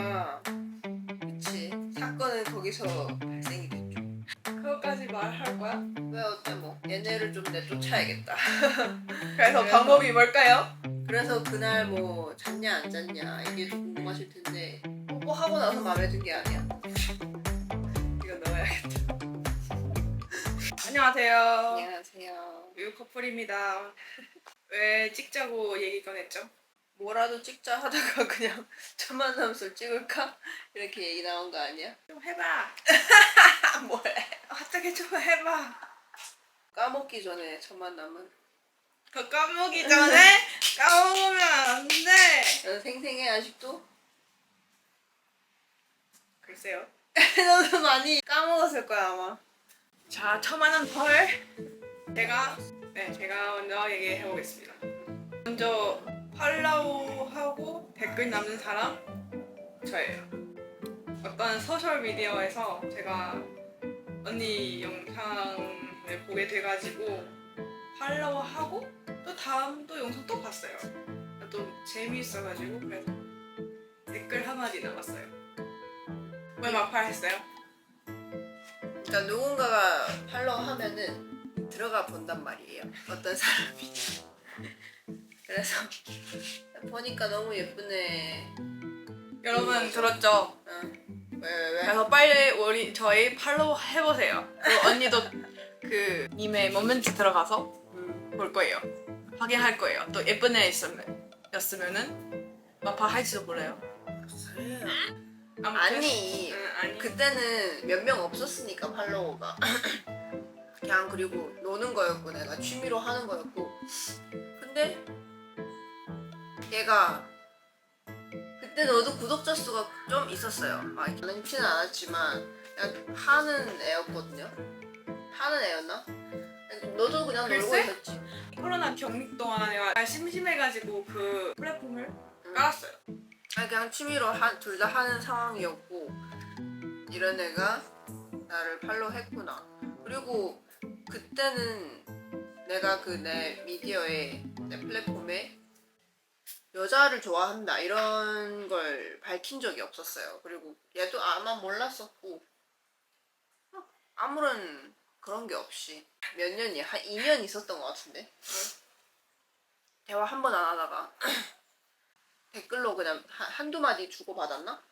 아, 그치. 사건은 거기서 발생이 됐죠. 그것까지 말할 거야? 왜 어때 뭐 얘네를 좀 내쫓아야겠다. 그래서 방법이 뭘까요? 그래서 그날 뭐 잤냐 안 잤냐 이게 좀 궁금하실 텐데 뽀뽀하고 나서 마음에 든 게 아니야. 이거 넣어야겠다. 안녕하세요. 안녕하세요. 미국 커플입니다. 왜 찍자고 얘기 꺼냈죠? 뭐라도 찍자 하다가 그냥 첫 만남술 찍을까? 이렇게 얘기 나온 거 아니야? 좀 해봐. 뭐래? 어떻게 좀 해봐. 까먹기 전에 첫 만남은 그 까먹기 전에 까먹으면 안 돼. 넌 생생해 아직도? 글쎄요. 너도 많이 까먹었을 거야 아마. 자, 처만한 펄. 제가 먼저 얘기해 보겠습니다. 먼저 팔로우하고 댓글 남는 사람 저예요. 어떤 소셜 미디어에서 제가 언니 영상을 보게 돼가지고 팔로우하고 또 다음 또 영상 또 봤어요. 또 재미있어가지고 그래서 댓글 한마디 남았어요. 왜 막팔했어요? 그러니까 누군가가 팔로우 하면은 들어가 본단 말이에요. 어떤 사람이. 그래서 보니까 너무 예쁘네. 여러분 들었죠? 응. 왜? 그래서 빨리 저희 팔로우 해보세요. 그리고 언니도 그 님의 모멘트 들어가서 볼 거예요. 확인할 거예요. 또 예쁜 애 였으면은 마파 할지도 몰라요. 아무튼, 아니. 아니. 그때는 몇 명 없었으니까 팔로워가. 그냥 그리고 노는 거였고 내가 취미로 하는 거였고. 근데 얘가 그때 너도 구독자 수가 좀 있었어요. 막 많지는 않았지만 그냥 하는 애였거든요. 하는 애였나? 너도 그냥 놀고 글쎄? 있었지. 코로나 격리 동안 내가 심심해가지고 그 플랫폼을 깔았어요. 아니 그냥 취미로 둘 다 하는 상황이었고 이런 애가 나를 팔로우했구나. 그리고 그때는 내가 그 내 미디어에 내 플랫폼에 여자를 좋아한다 이런 걸 밝힌 적이 없었어요. 그리고 얘도 아마 몰랐었고 아무런 그런 게 없이 몇 년이야? 한 2년 있었던 것 같은데 대화 한 번 안 하다가 댓글로 그냥 한두 마디 주고받았나?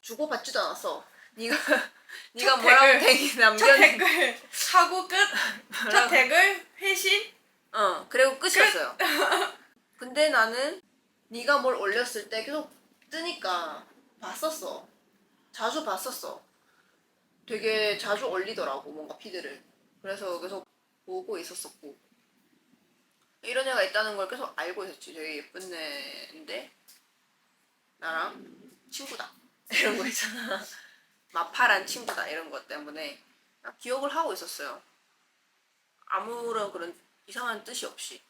주고받지도 않았어. 네가 뭐라고 댓글. 댓글 첫 남겼는데 댓글 하고 끝. 첫 댓글 회신. 그리고 끝이었어요. 근데 나는 네가 뭘 올렸을 때 계속 뜨니까 봤었어. 자주 봤었어. 되게 자주 올리더라고 뭔가 피드를. 그래서 계속 보고 있었었고 이런 애가 있다는 걸 계속 알고 있었지. 되게 예쁜 애인데 나랑 친구다 이런 거 있잖아. 마파란 친구다 이런 것 때문에 기억을 하고 있었어요. 아무런 그런 이상한 뜻이 없이.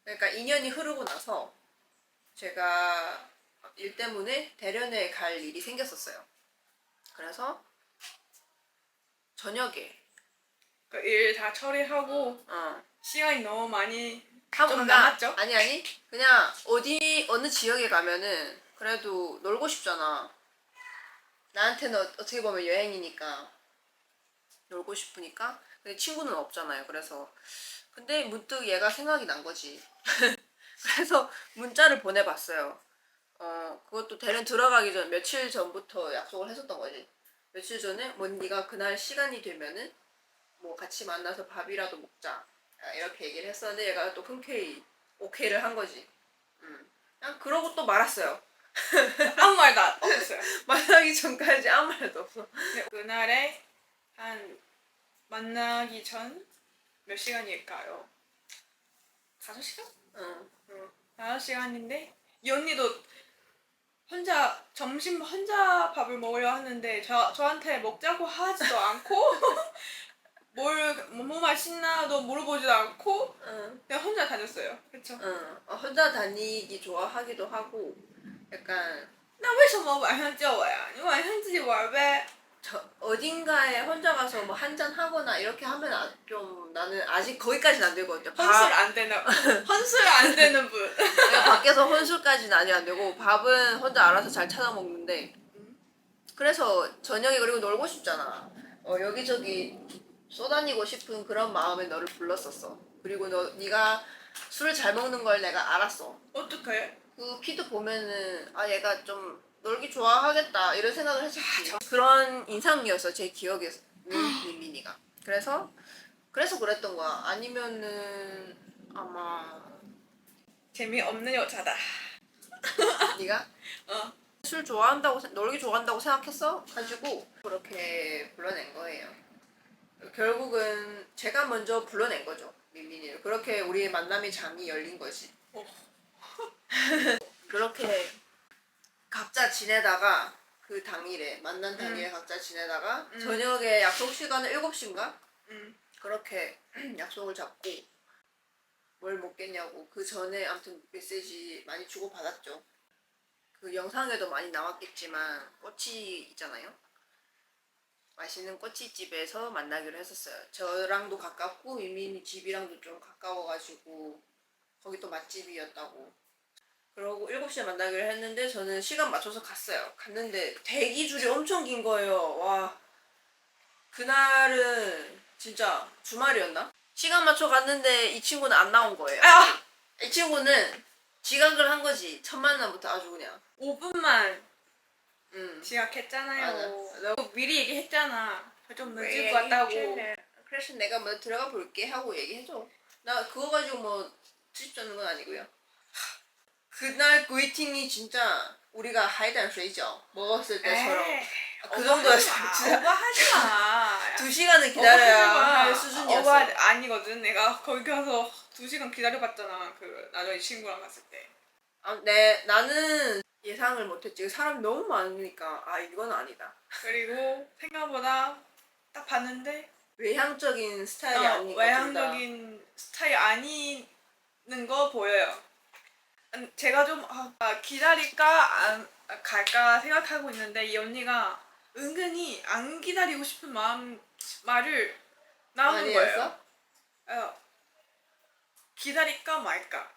그러니까 2년이 흐르고 나서 제가 일 때문에 대련에 갈 일이 생겼었어요. 그래서 저녁에 그 일 다 처리하고 시간이 너무 많이 좀 남았죠? 아니 그냥 어느 지역에 가면은 그래도 놀고 싶잖아. 나한테는 어떻게 보면 여행이니까 놀고 싶으니까. 근데 친구는 없잖아요. 그래서 근데 문득 얘가 생각이 난 거지. 그래서 문자를 보내봤어요. 그것도 대련 들어가기 전 며칠 전부터 약속을 했었던 거지. 며칠 전에 뭐 네가 그날 시간이 되면은 뭐 같이 만나서 밥이라도 먹자 이렇게 얘기를 했었는데 얘가 또 흔쾌히 오케이를 한 거지. 그냥 그러고 또 말았어요. 아무 말도 없었어요. 만나기 전까지 아무 말도 없어. 근데 그날에 한 만나기 전 몇 시간일까요? 5시간? 응. 5시간인데 이 언니도 점심 혼자 밥을 먹으려 하는데 저한테 먹자고 하지도 않고 뭐 맛있나도 물어보지도 않고 그냥 혼자 다녔어요. 그쵸? 혼자 다니기 좋아하기도 하고 약간 那为什么晚上叫我呀？你晚上自己玩呗。 어딘가에 혼자 가서 뭐 한잔 하거나 이렇게 하면 좀 나는 아직 거기까지는 안 되거든요. 혼술 안 되는 혼술 안 되는 분. 내가 밖에서 혼술까지는 아직 안 되고 밥은 혼자 알아서 잘 찾아 먹는데 그래서 저녁에 그리고 놀고 싶잖아. 여기저기 쏘다니고 싶은 그런 마음에 너를 불렀었어. 그리고 네가 술을 잘 먹는 걸 내가 알았어. 어떡해? 그 키도 보면은 아 얘가 좀 놀기 좋아하겠다 이런 생각을 했었지. 그런 인상이었어 제 기억에는 민민이가. 그래서 그랬던 거야. 아니면은 아마 재미없는 여자다. 네가 어. 술 좋아한다고 놀기 좋아한다고 생각했어 가지고 그렇게 불러낸 거예요. 결국은 제가 먼저 불러낸 거죠 민민이를. 그렇게 우리의 만남의 장이 열린 거지. 그렇게 각자 지내다가 그 당일에 만난 당일에 각자 지내다가 저녁에 약속 시간은 7시인가? 그렇게 약속을 잡고 뭘 먹겠냐고 그 전에 아무튼 메시지 많이 주고받았죠. 그 영상에도 많이 나왔겠지만 꼬치 있잖아요. 맛있는 꼬치집에서 만나기로 했었어요. 저랑도 가깝고 유민이 집이랑도 좀 가까워가지고 거기 또 맛집이었다고. 그러고 7시에 만나기로 했는데 저는 시간 맞춰서 갔어요. 갔는데 대기 줄이 엄청 긴 거예요. 와, 그날은 진짜 주말이었나? 시간 맞춰 갔는데 이 친구는 안 나온 거예요. 아! 이 친구는 지각을 한 거지. 첫 만남부터 아주 그냥. 5분만 응. 지각했잖아요. 맞아. 너 미리 얘기했잖아. 좀 왜 늦을 것 같다고. 얘기했길래. 그래서 내가 뭐 들어가 볼게 하고 얘기해줘. 나 그거 가지고 뭐 트집자는 건 아니고요. 그날 웨이팅이 진짜 우리가 하이단 쉐이죠 먹었을 때처럼 그 정도였어. 진짜 오버하지 마. 2시간을 기다려야 할 오버 수준이었어. 아니거든. 내가 거기 가서 2시간 기다려봤잖아. 그 나중에 친구랑 갔을 때. 나는 예상을 못했지. 사람이 너무 많으니까 아 이건 아니다. 그리고 생각보다 딱 봤는데 외향적인 스타일이 아니니까 둘 다. 외향적인 스타일 아니는 거 보여요. 제가 좀 기다릴까 안 갈까 생각하고 있는데 이 언니가 은근히 안 기다리고 싶은 말을 나오는 많이 거예요. 했어? 기다릴까 말까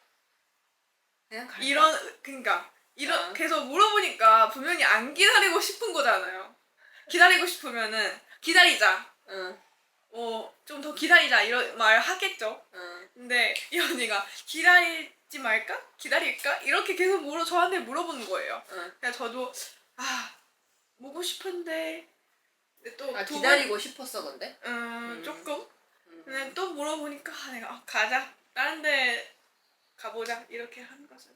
그냥 갈까? 그러니까 어. 계속 물어보니까 분명히 안 기다리고 싶은 거잖아요. 기다리고 싶으면은 기다리자. 응. 좀 더 기다리자 이런 말 하겠죠. 응. 근데 이 언니가 기다리지 말까? 기다릴까? 이렇게 계속 저한테 물어보는 거예요. 응. 그래서 저도 먹고 싶은데 근데 또 기다리고 싶었어 근데? 조금 근데 또 물어보니까 내가 가자 다른 데 가보자 이렇게 하는 거죠.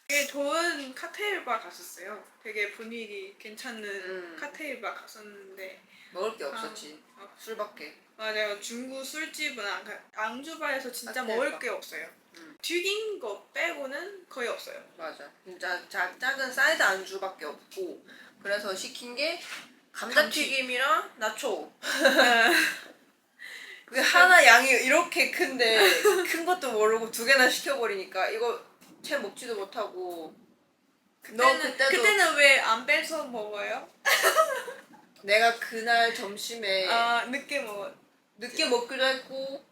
되게 좋은 칵테일 바 갔었어요. 되게 분위기 괜찮은 칵테일 바 갔었는데 먹을 게 없었지. 술밖에. 맞아요. 중국 술집은 앙주바에서 진짜 칵테일 먹을 바. 게 없어요. 튀긴 거 빼고는 거의 없어요. 맞아. 진짜 작은 사이드 안주밖에 없고 그래서 시킨 게 감자튀김이랑 나초. 그 하나 양이 이렇게 큰데 큰 것도 모르고 2개나 시켜버리니까 이거 채 먹지도 못하고. 그때는 왜 안 빼서 먹어요? 내가 그날 점심에 늦게 먹어. 늦게 먹기도 했고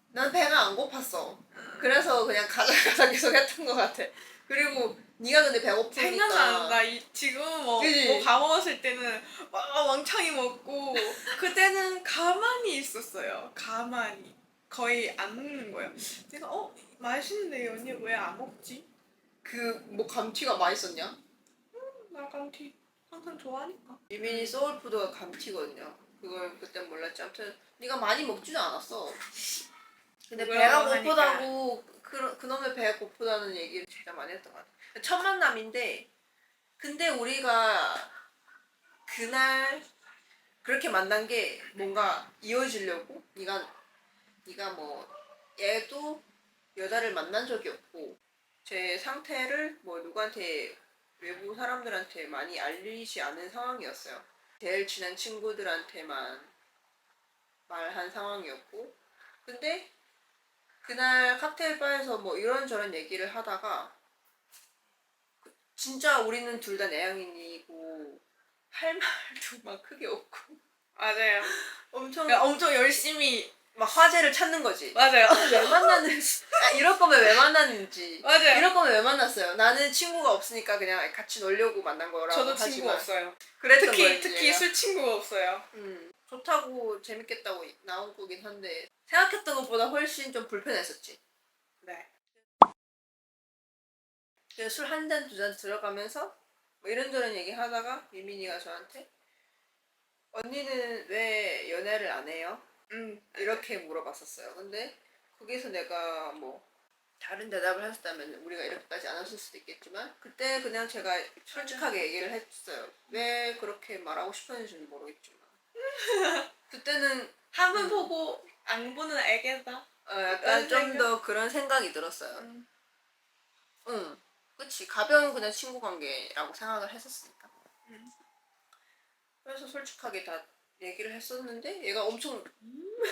난 배가 안 고팠어. 그래서 그냥 가자 계속 했던 것 같아. 그리고 네가 근데 배고프니까 생각난다. 지금 그치? 밥 먹었을 때는 막 왕창이 먹고 그때는 가만히 있었어요. 가만히 거의 안 먹는 거예요. 내가 맛있는데 이 언니 왜 안 먹지? 그 뭐 감튀가 맛있었냐? 나 감튀 항상 좋아하니까. 유민이 소울푸드가 감튀거든요. 그걸 그때 몰랐지. 아무튼 네가 많이 먹지도 않았어. 근데 배가 고프다고 그놈의 배가 고프다는 얘기를 진짜 많이 했던 것 같아. 첫 만남인데 근데 우리가 그날 그렇게 만난 게 뭔가 이어지려고 네가 뭐 얘도 여자를 만난 적이 없고 제 상태를 뭐 누구한테 외부 사람들한테 많이 알리지 않은 상황이었어요. 제일 친한 친구들한테만 말한 상황이었고 근데 그날 칵테일 바에서 뭐 이런저런 얘기를 하다가 진짜 우리는 둘 다 내향인이고 할 말도 막 크게 없고 맞아요. 엄청 그러니까 엄청 열심히 막 화제를 찾는 거지. 맞아요. 왜 만났는지, 이럴 거면 왜 만났는지, 맞아요. 이럴 거면 왜 만났어요. 나는 친구가 없으니까 그냥 같이 놀려고 만난 거라고 저도 하지만 친구 없어요. 그랬던 특히 거예요. 특히 술 친구가 없어요. 좋다고 재밌겠다고 나온 거긴 한데 생각했던 것보다 훨씬 좀 불편했었지. 네. 그래서 술 한 잔 두 잔 들어가면서 뭐 이런저런 얘기하다가 미민이가 저한테 언니는 왜 연애를 안 해요? 이렇게 물어봤었어요. 근데 거기서 내가 뭐 다른 대답을 했었다면 우리가 이렇게까지 안 했을 수도 있겠지만 그때 그냥 제가 솔직하게 얘기를 했어요. 왜 그렇게 말하고 싶었는지는 모르겠지만 그때는 한 번 보고 안 보는 알겠다. 약간 그런 좀 생각? 더 그런 생각이 들었어요. 응, 그치. 가벼운 그냥 친구 관계라고 생각을 했었으니까. 그래서 솔직하게 다 얘기를 했었는데 얘가 엄청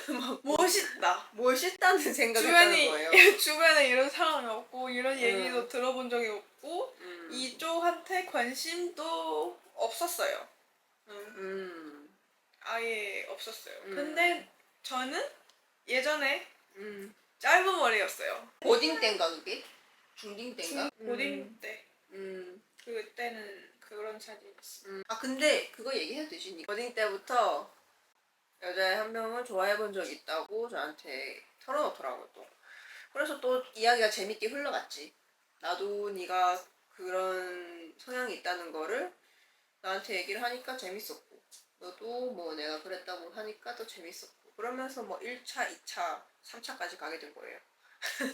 막 멋있다. 멋있다는 생각했다는 거예요. 주변에 이런 사람이 없고 이런 얘기도 들어본 적이 없고 음. 이쪽한테 관심도 없었어요. 아예 없었어요. 근데 저는 예전에 짧은 머리였어요. 고딩 때인가 그게? 중딩 때인가? 고딩 때. 음. 그때는 그런 사진이 있어요. 아 근데 그거 얘기해도 되지? 고딩 때부터 여자 한 명을 좋아해 본 적이 있다고 저한테 털어놓더라고 또. 그래서 또 이야기가 재밌게 흘러갔지. 나도 네가 그런 성향이 있다는 거를 나한테 얘기를 하니까 재밌었고 너도 뭐 내가 그랬다고 하니까 또 재밌었고 그러면서 뭐 1차, 2차, 3차까지 가게 된 거예요.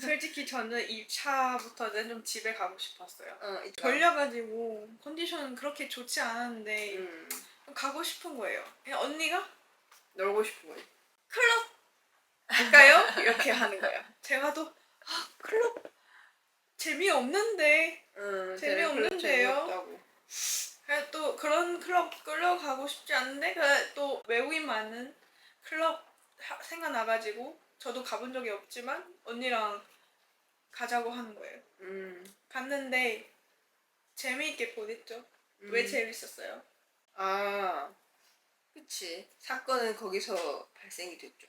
솔직히 저는 2차부터는 좀 집에 가고 싶었어요. 이차. 걸려가지고 컨디션은 그렇게 좋지 않았는데 좀 가고 싶은 거예요. 그냥 언니가 놀고 싶은 거지. 클럽 갈까요? 이렇게 하는 거예요. 제가 또 클럽 재미없는데 재미없는데요? 재미없다고. 그래 또 그런 클럽 끌려가고 싶지 않은데 그래 또 외국인 많은 클럽 생각나가지고 저도 가본 적이 없지만 언니랑 가자고 하는 거예요. 갔는데 재미있게 보냈죠. 왜 재밌었어요? 아, 그치. 사건은 거기서 발생이 됐죠.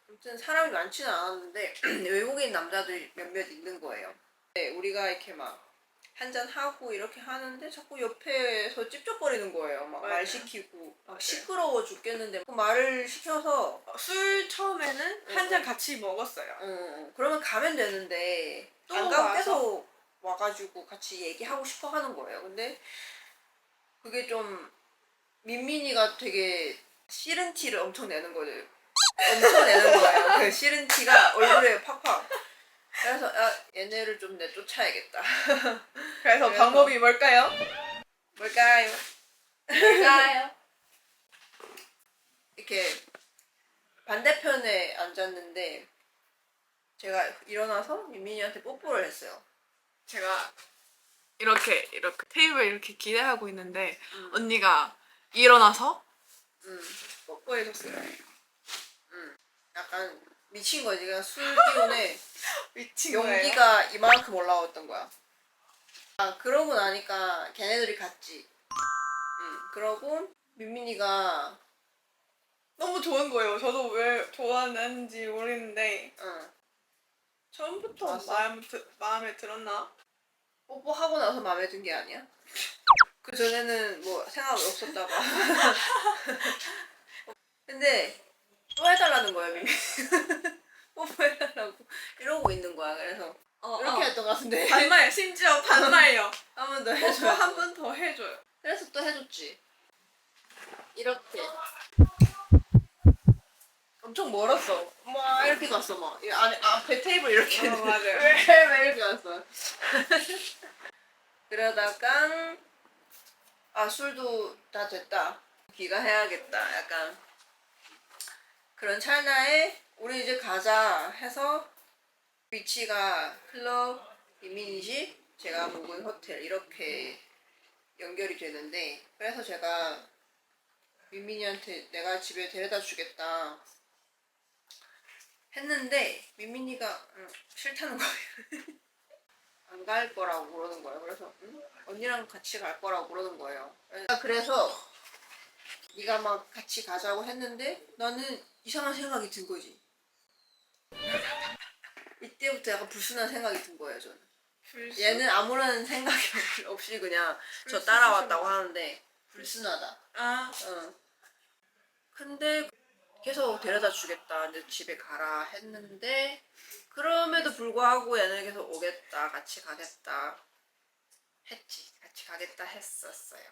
아무튼 사람이 많지는 않았는데 외국인 남자들이 몇몇 있는 거예요. 네, 우리가 이렇게 막 한잔 하고 이렇게 하는데 자꾸 옆에서 찝쩍거리는 거예요. 막 말 맞아요. 시키고 막 맞아요. 시끄러워 죽겠는데 그 말을 시켜서 술 처음에는 한 잔 같이 먹었어요. 그러면 가면 되는데 또 안 가고 와서? 계속 와가지고 같이 얘기하고 싶어 하는 거예요. 근데 그게 좀 민민이가 되게 싫은 티를 엄청 내는 거죠. 엄청 내는 거예요. 그 싫은 티가 얼굴에 팍팍. 그래서 얘네를 좀 내쫓아야겠다. 그래서 방법이 뭘까요? 뭘까요? 뭘까요? 이렇게 반대편에 앉았는데 제가 일어나서 민민이한테 뽀뽀를 했어요. 제가 이렇게 테이블 이렇게 기대하고 있는데 언니가 일어나서 뽀뽀해줬어요. 약간 미친 거지. 그냥 술 기운에 미친 거예요. 용기가 이만큼 올라왔던 거야. 그러고 나니까 걔네들이 갔지. 그러고 민민이가 너무 좋은 거예요. 저도 왜 좋아하는지 모르겠는데 처음부터 좋았어? 마음에 들었나? 뽀뽀하고 나서 마음에 든 게 아니야? 그 전에는 뭐 생각이 없었다가 근데 또 해달라는 거야 민민이. 뽀뽀해달라고 이러고 있는 거야. 그래서 이렇게 했던 것 같은데 반말 심지어 반말요. 한 번 더 뽀뽀 해줘요. 한 번 더 해줘요. 그래서 또 해줬지. 이렇게 엄청 멀었어. 막 이렇게 갔어. 막 이 안에 앞에 테이블 이렇게 했는데 맞아요. 왜 이렇게 갔어. 그러다가 술도 다 됐다. 귀가해야겠다. 약간 그런 찰나에 우리 이제 가자 해서 위치가 클럽, 이민식, 제가 묵은 호텔 이렇게 연결이 되는데 그래서 제가 민민이한테 내가 집에 데려다 주겠다 했는데 민민이가 싫다는 거예요. 안 갈 거라고 그러는 거예요. 그래서 응? 언니랑 같이 갈 거라고 그러는 거예요. 그래서 네가 막 같이 가자고 했는데 나는 이상한 생각이 든 거지. 이때부터 약간 불순한 생각이 든 거예요, 저는. 얘는 아무런 생각이 없이 그냥 저 따라왔다고 하는데 불순하다. 아, 응. 근데 계속 데려다 주겠다. 이제 집에 가라 했는데 그럼에도 불구하고 얘는 계속 오겠다. 같이 가겠다. 했지. 같이 가겠다 했었어요.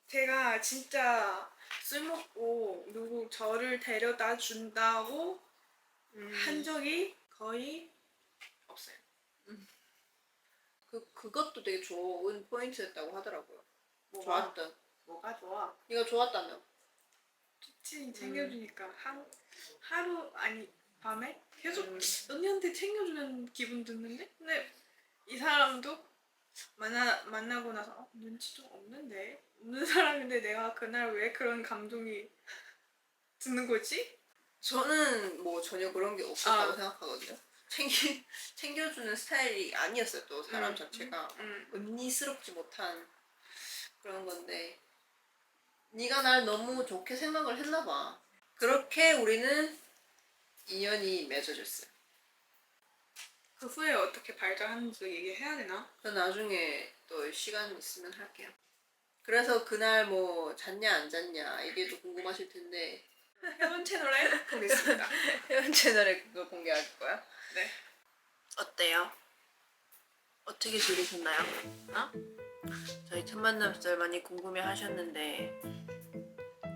제가 진짜 술 먹고 누구 저를 데려다 준다고 한 적이 거의 없어요. 그것도 되게 좋은 포인트였다고 하더라고요. 뭐가? 좋았던. 뭐가 좋아? 네가 좋았다며. 좋지, 챙겨주니까 하루 아니 밤에 계속 언니한테 챙겨주는 기분 드는데 근데 이 사람도 만나고 나서 눈치 좀 없는 사람인데 내가 그날 왜 그런 감동이 드는 거지? 저는 뭐 전혀 그런 게 없었다고 아. 생각하거든요. 챙겨주는 스타일이 아니었어요. 또 사람 자체가 은니스럽지 못한 그런 건데 네가 날 너무 좋게 생각을 했나 봐. 그렇게 우리는 인연이 맺어졌어요. 그 후에 어떻게 발전하는지 얘기해야 되나? 그 나중에 또 시간 있으면 할게요. 그래서 그날 뭐 잤냐 안 잤냐 이게 또 궁금하실 텐데 회원 채널에 보겠습니다. 회원 채널에 그거 공개할 거야? 네. 어때요? 어떻게 들으셨나요? 어? 저희 첫 만남 썰 많이 궁금해 하셨는데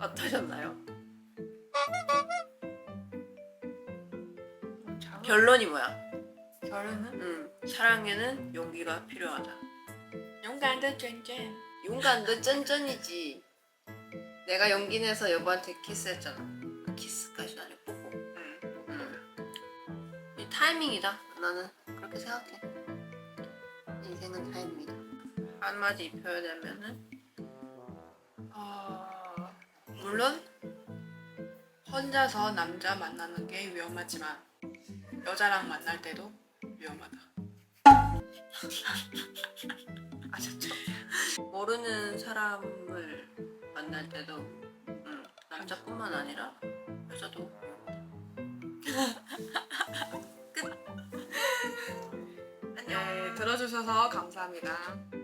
어떠셨나요? 결론이 뭐야? 결혼은 사랑에는 용기가 필요하다. 용감도 쫀쫀. 용감도 쩐쩐이지. 내가 용기 내서 여보한테 키스했잖아. 키스까지는 아니고 뽀뽀. 이 타이밍이다. 나는 그렇게 생각해. 인생은 타이밍이다. 한마디 표현하면은 물론 혼자서 남자 만나는 게 위험하지만 여자랑 만날 때도 위험하다. 아셨죠? 모르는 사람을 만날 때도 남자뿐만 아니라 여자도 끝. 안녕. 네, 들어주셔서 감사합니다.